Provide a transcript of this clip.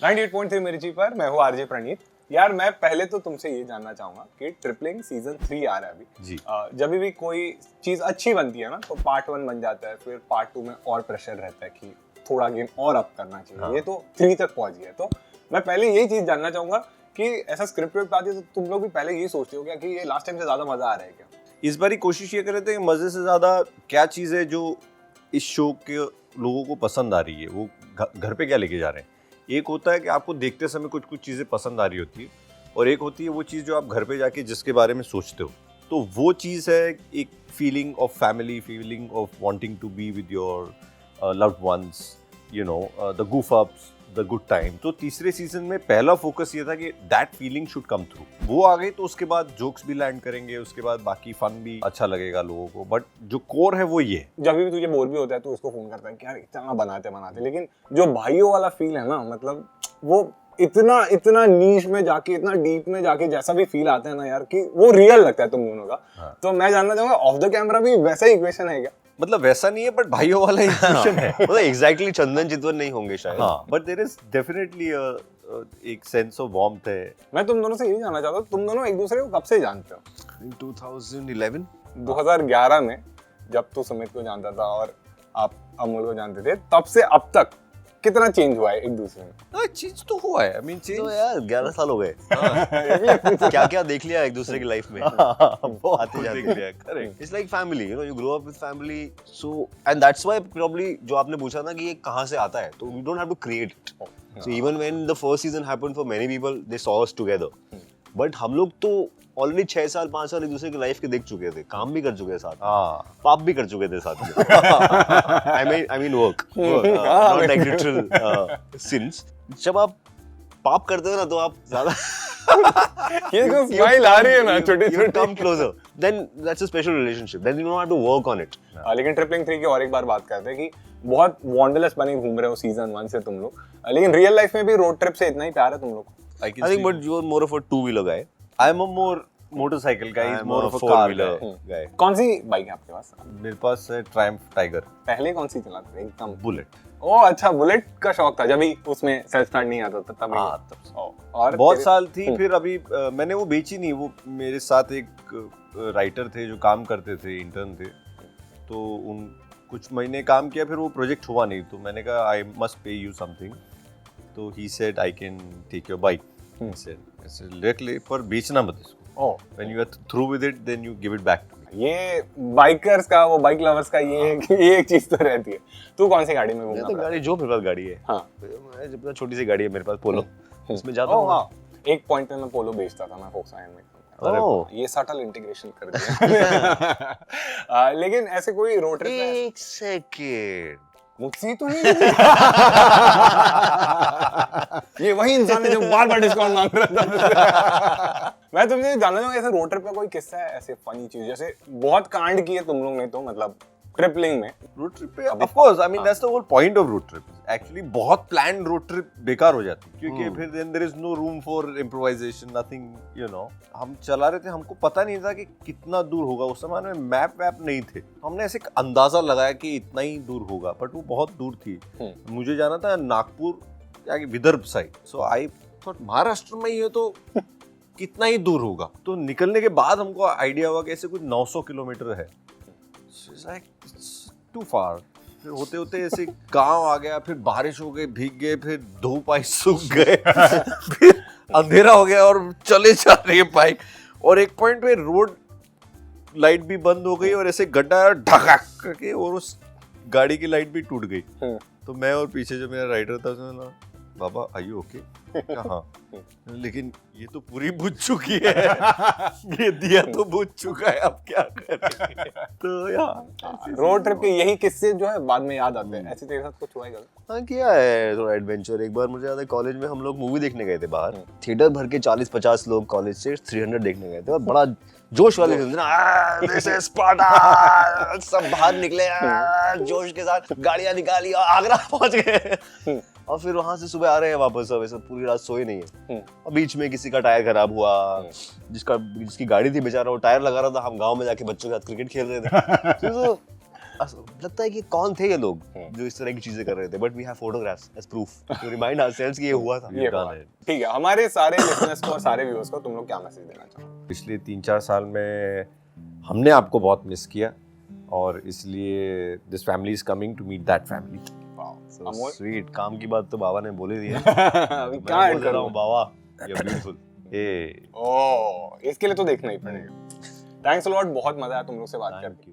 98.3 मिर्ची पर मैं हूँ आरजे प्रणीत। यार मैं पहले तो तुमसे ये जानना चाहूंगा कि ट्रिपलिंग सीजन 3 आ रहा है अभी जी। जब भी कोई चीज अच्छी बनती है ना तो पार्ट 1 बन जाता है, फिर पार्ट 2 में और प्रेशर रहता है कि थोड़ा गेम और अप करना चाहिए। हाँ। ये तो 3 तक पहुंच गया, तो मैं पहले यही चीज जानना चाहूंगा कि ऐसा स्क्रिप्ट विप्ट आती है तो तुम लोग भी पहले यही सोचते हो क्या कि ये लास्ट टाइम से ज्यादा मजा आ रहा है क्या? इस बार कोशिश ये कर रहे थे कि मजे से ज्यादा क्या चीज है जो इस शो के लोगों को पसंद आ रही है, वो घर पे क्या लेके जा रहे हैं। एक होता है कि आपको देखते समय कुछ कुछ चीजें पसंद आ रही होती है, और एक होती है वो चीज जो आप घर पे जाके जिसके बारे में सोचते हो। तो वो चीज है एक feeling of family, feeling of wanting to be with your loved ones, you know, the goof ups, the good time. तो तीसरे सीजन में पहला फोकस ये था कि that feeling should come through. वो आ गई तो उसके बाद जोक्स भी लैंड करेंगे, उसके बाद बाकी फन भी अच्छा लगेगा लोगों को, बट जो कोर है वो ये है। जब भी तुझे बोर भी होता है तो उसको फोन करता है कि यार इतना बनाते, लेकिन जो भाइयों वाला फील है ना, मतलब वो इतना नीश में जाके, इतना डीप में जाके जैसा भी फील आता है ना यार, कि वो रियल लगता है तुम दोनों का। हाँ। तो मैं जानना चाहूंगा ऑफ द कैमरा भी वैसा ही इक्वेशन है क्या? मतलब वैसा नहीं है, बट भाइयों वाला इक्वेशन है। मतलब एग्जैक्टली चंदन चितवन नहीं होंगे शायद। हाँ, बट देयर इज डेफिनेटली एक सेंस ऑफ वार्मथ है। मैं तुम दोनों से यही जानना चाहता हूँ, तुम दोनों एक दूसरे को कब से जानते हो? In 2011 2011 में जब तू सुमित को जानता था और आप अमोल को जानते थे, तब से अब तक कितना चेंज हुआ है एक दूसरे में? चीज तो हुआ है, आई मीन चेंज तो यार 11 साल हो गए। हाँ। क्या क्या देख लिया एक दूसरे की लाइफ में। आते जाते। Correct. It's like family, you know, you grow up with family, so and that's why probably जो आपने पूछा ना कि ये कहाँ से आता है, तो we don't have to create it. So even when the first season happened for many people, they saw us together. But हम लोग तो ऑलरेडी 6 साल 5 साल एक दूसरे की लाइफ के देख चुके थे, काम भी कर चुके थे साथ में, हाँ, पाप भी कर चुके थे साथ में। I mean work, not like literal sins. जब आप पाप करते हो ना तो आप ज्यादा ये जो स्माइल आ रही है ना छोटी you come closer. Then that's a special relationship. Then you don't have to work on it. लेकिन ट्रिपलिंग 3 की और एक बार बात करते हैं कि बहुत वॉन्डरलेस बने घूम रहे हो सीजन 1 से तुम लोग, लेकिन रियल लाइफ में भी रोड ट्रिप से इतना ही प्यार है तुम लोग को? I I think, but you are more of a two-wheeler guy. I'm a more motorcycle guy, he's I'm more a of a car four-wheeler guy. guy. कौन सी बाइक है आपके पास? मेरे पास है Triumph Tiger, पहले कौन सी चलाते थे? एकदम बुलेट। ओ अच्छा, बुलेट का शौक था जब भी उसमें सेल्फ स्टार्ट नहीं आता था तब? हाँ, तब से। और बहुत तेरे- साल थी, फिर अभी मैंने वो बेची नहीं। वो मेरे साथ एक राइटर थे जो काम करते थे, इंटर्न थे, तो उन कुछ महीने काम किया, फिर वो प्रोजेक्ट हुआ नहीं, तो मैंने कहा I must pay you something. तो he said I can take your bike. He said let ले, पर बेचना मत इसको। Oh when you are through with it then you give it back to me. ये बाइकर्स का, वो बाइक लवर्स का ये एक चीज तो रहती है। तू कौन सी गाड़ी में मैं घूमना तो पड़ा? गाड़ी जो मेरे पास गाड़ी है, हाँ। मैं जब छोटी सी गाड़ी है मेरे पास, पोलो, उसमें जाता ओ हूँ। हाँ, एक पॉइंट पे मैं पोलो बेचता था, मैं फोक्सवैगन में। ओह। ये सटल इंटीग्रेशन कर दिया। लेकिन ऐसे कोई रोड ट्रिप पे एक सेकेंड, मुझसे तो नहीं। ये वही इंसान है जो बार-बार डिस्काउंट मांग रहा था। मैं तुमसे जानना चाहूंगा, ऐसे रोड ट्रिप का कोई किस्सा है, ऐसे फनी चीज? जैसे बहुत कांड किए तुम लोग ने तो, मतलब ट्रिपलिंग में। रोड ट्रिप पे of course, I mean that's the whole point of road trip. Actually बहुत प्लान्ड रोड ट्रिप बेकार हो जाती है, क्योंकि फिर then there is no room for improvisation, nothing, you know. हम चला रहे थे, हमको पता नहीं था कि कितना दूर होगा। उस समय में मैप वैप नहीं थे, हमने ऐसे एक अंदाजा लगाया कि इतना ही दूर होगा, बट वो बहुत दूर थी। मुझे जाना था नागपुर या Vidarbha side, so I thought Maharashtra में ही है तो कितना ही दूर होगा। तो निकलने के बाद हमको आइडिया हुआ कि ऐसे कुछ 900 किलोमीटर है। टू फार। फिर होते होते ऐसे गांव आ गया, फिर बारिश हो गई, भीग गए, फिर धूप आई, सूख गए, फिर अंधेरा हो गया और चले जा रही है बाइक, और एक पॉइंट पे रोड लाइट भी बंद हो गई और ऐसे गड्ढा ढकाक करके, और उस गाड़ी की लाइट भी टूट गई। तो मैं और पीछे जो मेरा राइडर था उसने बोला, बाबा आर यू ओके? हाँ, लेकिन ये तो पूरी बुझ चुकी है। ये दिया तो बुझ चुका है, अब क्या करें? तो यार रोड ट्रिप के यही किस्से जो है बाद में याद आते हैं। ऐसे तेरे साथ कुछ हुआ है? हाँ किया है थोड़ा एडवेंचर। एक बार मुझे याद है, कॉलेज में हम लोग मूवी देखने गए थे बाहर, थिएटर भर के 40-50 लोग कॉलेज से 300 देखने गए थे, और बड़ा जोश वाली फिल्म थी ना, दिस इज स्पार्टा, सब बाहर निकले जोश के साथ, गाड़ियां निकाली और आगरा पहुंच गए। और फिर वहां से सुबह आ रहे हैं वापस, सब ऐसे पूरी रात सोए नहीं है। और बीच में किसी का टायर खराब हुआ, जिसकी गाड़ी थी बेचारा वो टायर लगा रहा था, हम गांव में जाके बच्चों के साथ क्रिकेट खेल रहे थे। तो लगता है कि कौन थे ये लोग जो इस तरह की चीजें कर रहे थे, but we have photographs as proof to remind ourselves कि ये हुआ था। ये बात है। ठीक है, हमारे सारे लिसनर्स को और सारे व्यूअर्स को तुम लोग क्या मैसेज देना चाहोगे? पिछले 3-4 साल में हमने आपको बहुत मिस किया और इसलिए this family is coming to meet that family. So sweet. काम की बात तो बाबा ने बोले दी है। अभी मैं क्या बोल ऐड रहा करूं? हूँ बाबा, यू आर ब्यूटीफुल। ए ओह, इसके लिए तो देखना ही पड़ेगा। थैंक्स अ लॉट, बहुत मजा आया तुम लोग से बात करके।